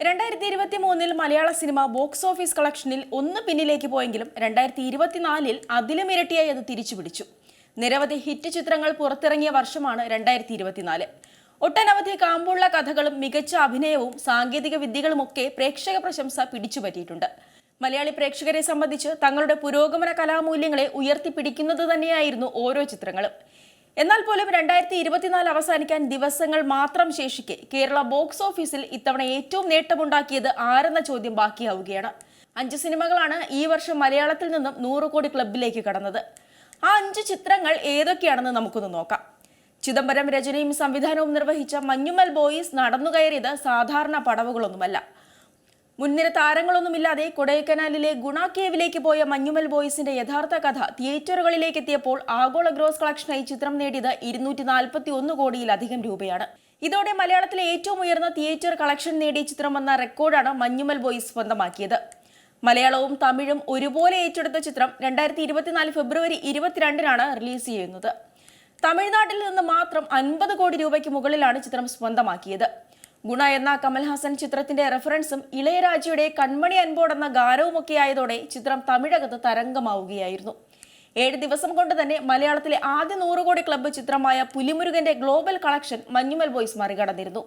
2023 മലയാള cinema box office കളക്ഷനിൽ ഒന്ന് പിന്നിലേക്ക് പോയെങ്കിലും 2024 അതിലും ഇരട്ടിയായി അത് തിരിച്ചുപിടിച്ചു. നിരവധി ഹിറ്റ് ചിത്രങ്ങൾ പുറത്തിറങ്ങിയ വർഷമാണ് 2024. ഒട്ടനവധി കാമ്പുള്ള കഥകളും മികച്ച അഭിനയവും സാങ്കേതിക വിദ്യകളുമൊക്കെ പ്രേക്ഷക പ്രശംസ പിടിച്ചുപറ്റിയിട്ടുണ്ട്. മലയാളി പ്രേക്ഷകരെ സംബന്ധിച്ച് തങ്ങളുടെ പുരോഗമന കലാമൂല്യങ്ങളെ ഉയർത്തിപ്പിടിക്കുന്നത് തന്നെയായിരുന്നു ഓരോ ചിത്രങ്ങളും. എന്നാൽ പോലും 2024 അവസാനിക്കാൻ ദിവസങ്ങൾ മാത്രം ശേഷിക്കെ കേരള ബോക്സ് ഓഫീസിൽ ഇത്തവണ ഏറ്റവും നേട്ടമുണ്ടാക്കിയത് ആരെന്ന ചോദ്യം ബാക്കിയാവുകയാണ്. 5 സിനിമകളാണ് ഈ വർഷം മലയാളത്തിൽ നിന്നും 100 കോടി ക്ലബിലേക്ക് കടന്നത്. ആ 5 ചിത്രങ്ങൾ ഏതൊക്കെയാണെന്ന് നമുക്കൊന്ന് നോക്കാം. ചിദംബരം രചനയും സംവിധാനവും നിർവഹിച്ച മഞ്ഞുമൽ ബോയ്സ് നടന്നുകയറിയത് സാധാരണ പടവുകളൊന്നുമല്ല. മുൻനിര താരങ്ങളൊന്നുമില്ലാതെ കൊടൈക്കനാലിലെ ഗുണ കേവിലേക്ക് പോയ മഞ്ഞുമൽ ബോയ്സിന്റെ യഥാർത്ഥ കഥ തിയേറ്ററുകളിലേക്ക് എത്തിയപ്പോൾ ആഗോള ഗ്രോസ് കളക്ഷനായി ചിത്രം നേടിയത് 241 കോടിയിലധികം രൂപയാണ്. ഇതോടെ മലയാളത്തിലെ ഏറ്റവും ഉയർന്ന തിയേറ്റർ കളക്ഷൻ നേടിയ ചിത്രമെന്ന റെക്കോർഡാണ് മഞ്ഞുമൽ ബോയ്സ് സ്വന്തമാക്കിയത്. മലയാളവും തമിഴും ഒരുപോലെ ഏറ്റെടുത്ത ചിത്രം 2024 ഫെബ്രുവരി 22-നാണ് റിലീസ് ചെയ്യുന്നത്. തമിഴ്നാട്ടിൽ നിന്ന് മാത്രം 50 കോടി രൂപയ്ക്ക് മുകളിലാണ് ചിത്രം സ്വന്തമാക്കിയത്. ഗുണ എന്ന കമൽഹാസൻ ചിത്രത്തിന്റെ റെഫറൻസും ഇളയരാജയുടെ കൺമണി അൻപോട് എന്ന ഗാനവുമൊക്കെ ആയതോടെ ചിത്രം തമിഴകത്ത് തരംഗമാവുകയായിരുന്നു. 7 ദിവസം കൊണ്ട് തന്നെ മലയാളത്തിലെ ആദ്യ 100 കോടി ക്ലബ്ബ് ചിത്രമായ പുലിമുരുകന്റെ ഗ്ലോബൽ കളക്ഷൻ മഞ്ഞുമൽ ബോയ്സ് മറികടന്നിരുന്നു.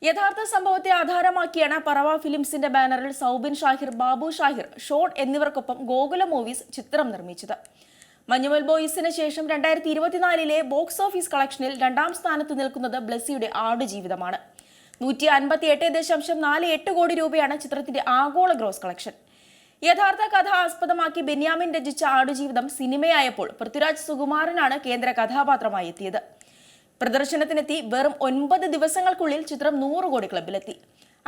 യഥാർത്ഥ സംഭവത്തെ ആധാരമാക്കിയാണ് പറവ ഫിലിംസിന്റെ ബാനറിൽ സൗബിൻ ഷാഹിർ, ബാബു ഷാഹിർ, ഷോൺ എന്നിവർക്കൊപ്പം ഗോകുല മൂവീസ് ചിത്രം നിർമ്മിച്ചത്. മഞ്ഞുമൽ ബോയ്സിന് ശേഷം 2024 ബോക്സ് ഓഫീസ് കളക്ഷനിൽ 2ാം സ്ഥാനത്ത് നിൽക്കുന്നത് ബ്ലെസ്സിയുടെ ആടുജീവിതമാണ്. 158.48 കോടി രൂപയാണ് ചിത്രത്തിന്റെ ആഗോള ഗ്രോസ് കളക്ഷൻ. യഥാർത്ഥ കഥ ആസ്പദമാക്കി ബെന്യാമിൻ രചിച്ച ആടുജീവിതം സിനിമയായപ്പോൾ പൃഥ്വിരാജ് സുകുമാരനാണ് കേന്ദ്ര കഥാപാത്രമായി എത്തിയത്. പ്രദർശനത്തിനെത്തി വെറും 9 ദിവസങ്ങൾക്കുള്ളിൽ ചിത്രം 100 കോടി ക്ലബിലെത്തി.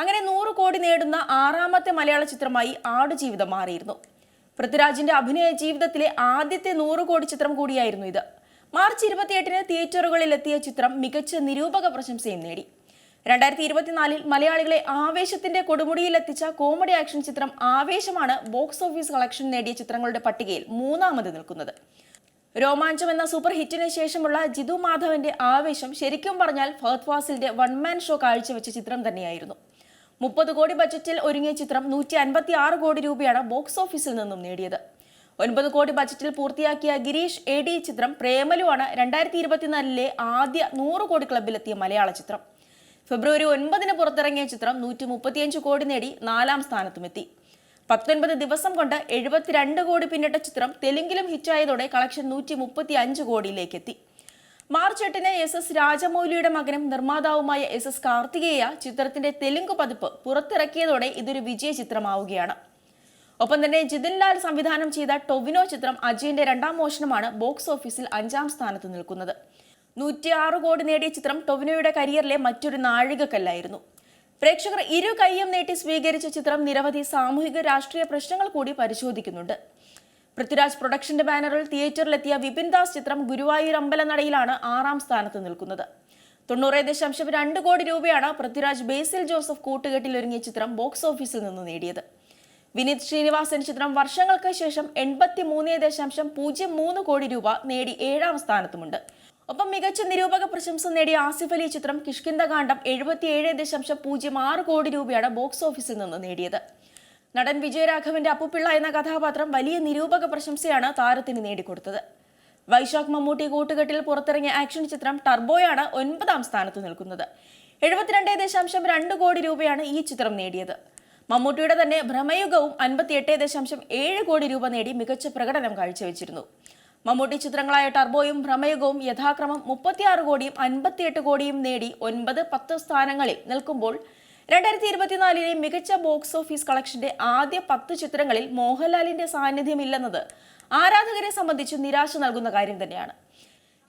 അങ്ങനെ 100 കോടി നേടുന്ന 6ാമത്തെ മലയാള ചിത്രമായി ആടുജീവിതം മാറിയിരുന്നു. പൃഥ്വിരാജിന്റെ അഭിനയ ജീവിതത്തിലെ ആദ്യത്തെ 100 കോടി ചിത്രം കൂടിയായിരുന്നു ഇത്. മാർച്ച് 28-ന് തിയേറ്ററുകളിൽ എത്തിയ ചിത്രം മികച്ച നിരൂപക പ്രശംസയും നേടി. 2024 മലയാളികളെ ആവേശത്തിന്റെ കൊടുമുടിയിലെത്തിച്ച കോമഡി ആക്ഷൻ ചിത്രം ആവേശമാണ് ബോക്സ് ഓഫീസ് കളക്ഷൻ നേടിയ ചിത്രങ്ങളുടെ പട്ടികയിൽ 3ാമത് നിൽക്കുന്നത്. രോമാഞ്ചം എന്ന സൂപ്പർ ഹിറ്റിന് ശേഷമുള്ള ജിതു മാധവന്റെ ആവേശം ശരിക്കും പറഞ്ഞാൽ ഫഹദ് ഫാസിലിന്റെ വൺമാൻ ഷോ കാഴ്ചവെച്ച ചിത്രം തന്നെയായിരുന്നു. 30 കോടി ബജറ്റിൽ ഒരുങ്ങിയ ചിത്രം 156 കോടി രൂപയാണ് ബോക്സ് ഓഫീസിൽ നിന്നും നേടിയത്. 9 കോടി ബജറ്റിൽ പൂർത്തിയാക്കിയ ഗിരീഷ് AD ചിത്രം പ്രേമലുവാണ് 2024 ആദ്യ 100 കോടി ക്ലബിലെത്തിയ മലയാള ചിത്രം. ഫെബ്രുവരി 9-ന് പുറത്തിറങ്ങിയ ചിത്രം 135 കോടി നേടി 4ാം സ്ഥാനത്തുമെത്തി. 19 ദിവസം കൊണ്ട് 72 കോടി പിന്നിട്ട ചിത്രം തെലുങ്കിലും ഹിറ്റായതോടെ കളക്ഷൻ 135 കോടിയിലേക്ക് എത്തി. മാർച്ച് 8-ന് SS രാജമൗലിയുടെ മകനും നിർമ്മാതാവുമായ SS കാർത്തികേയ ചിത്രത്തിന്റെ തെലുങ്ക് പതിപ്പ് പുറത്തിറക്കിയതോടെ ഇതൊരു വിജയ ചിത്രമാവുകയാണ്. ഒപ്പം തന്നെ ജിതിൻ ലാൽ സംവിധാനം ചെയ്ത ടൊവിനോ ചിത്രം അജയന്റെ 2ാം മോഷണമാണ് ബോക്സ് ഓഫീസിൽ 5ാം സ്ഥാനത്ത് നിൽക്കുന്നത്. 106 കോടി നേടിയ ചിത്രം ടൊവിനോയുടെ കരിയറിലെ മറ്റൊരു നാഴികക്കല്ലായിരുന്നു. പ്രേക്ഷകർ ഇരു കൈയും നീട്ടി സ്വീകരിച്ച ചിത്രം നിരവധി സാമൂഹിക രാഷ്ട്രീയ പ്രശ്നങ്ങൾ കൂടി പരിശോധിക്കുന്നുണ്ട്. പൃഥ്വിരാജ് പ്രൊഡക്ഷന്റെ ബാനറിൽ തിയേറ്ററിലെത്തിയ വിപിൻ ദാസ് ചിത്രം ഗുരുവായൂർ അമ്പലനടയിലാണ് 6ാം സ്ഥാനത്ത് നിൽക്കുന്നത്. 90.2 കോടി രൂപയാണ് പൃഥ്വിരാജ് ബേസിൽ ജോസഫ് കൂട്ടുകെട്ടിൽ ഒരുങ്ങിയ ചിത്രം ബോക്സ് ഓഫീസിൽ നിന്ന് നേടിയത്. വിനീത് ശ്രീനിവാസൻ ചിത്രം വർഷങ്ങൾക്ക് ശേഷം 83.03 കോടി രൂപ നേടി 7ാം സ്ഥാനത്തുമുണ്ട്. ഒപ്പം മികച്ച നിരൂപക പ്രശംസ നേടിയ ആസിഫ് അലി ചിത്രം കിഷ്കിന്ധകാണ്ഡം 77.06 കോടി രൂപയാണ് ബോക്സ് ഓഫീസിൽ നിന്ന് നേടിയത്. നടൻ വിജയരാഘവന്റെ അപ്പുപിള്ള എന്ന കഥാപാത്രം വലിയ നിരൂപക പ്രശംസയാണ് താരത്തിന് നേടിക്കൊടുത്തത്. വൈശാഖ് മമ്മൂട്ടി കൂട്ടുകെട്ടിൽ പുറത്തിറങ്ങിയ ആക്ഷൻ ചിത്രം ടർബോയാണ് 9ാം സ്ഥാനത്ത് നിൽക്കുന്നത്. 72.2 കോടി രൂപയാണ് ഈ ചിത്രം നേടിയത്. മമ്മൂട്ടിയുടെ തന്നെ ഭ്രമയുഗവും 58.7 കോടി രൂപ നേടി മികച്ച പ്രകടനം കാഴ്ചവെച്ചിരുന്നു. മമ്മൂട്ടി ചിത്രങ്ങളായ ടർബോയും ഭ്രമയുഗവും യഥാക്രമം 36 കോടിയും 58 കോടിയും നേടി 9-10 സ്ഥാനങ്ങളിൽ നിൽക്കുമ്പോൾ 2024 മികച്ച ബോക്സ് ഓഫീസ് കളക്ഷന്റെ ആദ്യ 10 ചിത്രങ്ങളിൽ മോഹൻലാലിന്റെ സാന്നിധ്യമില്ലെന്നത് ആരാധകരെ സംബന്ധിച്ച് നിരാശ നൽകുന്ന കാര്യം തന്നെയാണ്.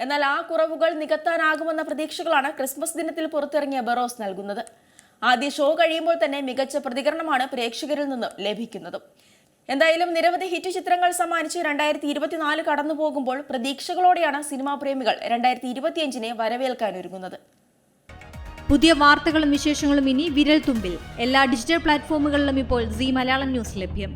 എന്നാൽ ആ കുറവുകൾ നികത്താനാകുമെന്ന പ്രതീക്ഷകളാണ് ക്രിസ്മസ് ദിനത്തിൽ പുറത്തിറങ്ങിയ ബറോസ് നൽകുന്നത്. ആദ്യ ഷോ കഴിയുമ്പോൾ തന്നെ മികച്ച പ്രതികരണമാണ് പ്രേക്ഷകരിൽ നിന്നും ലഭിക്കുന്നതും. എന്തായാലും നിരവധി ഹിറ്റ് ചിത്രങ്ങൾ സമ്മാനിച്ച് 2024 കടന്നു പോകുമ്പോൾ പ്രതീക്ഷകളോടെയാണ് സിനിമാ പ്രേമികൾ 2025-നെ വരവേൽക്കാനൊരുങ്ങുന്നത്. പുതിയ വാർത്തകളും വിശേഷങ്ങളും ഇനി വിരൽ തുമ്പിൽ. എല്ലാ ഡിജിറ്റൽ പ്ലാറ്റ്ഫോമുകളിലും ഇപ്പോൾ സീ മലയാളം ന്യൂസ് ലഭ്യം.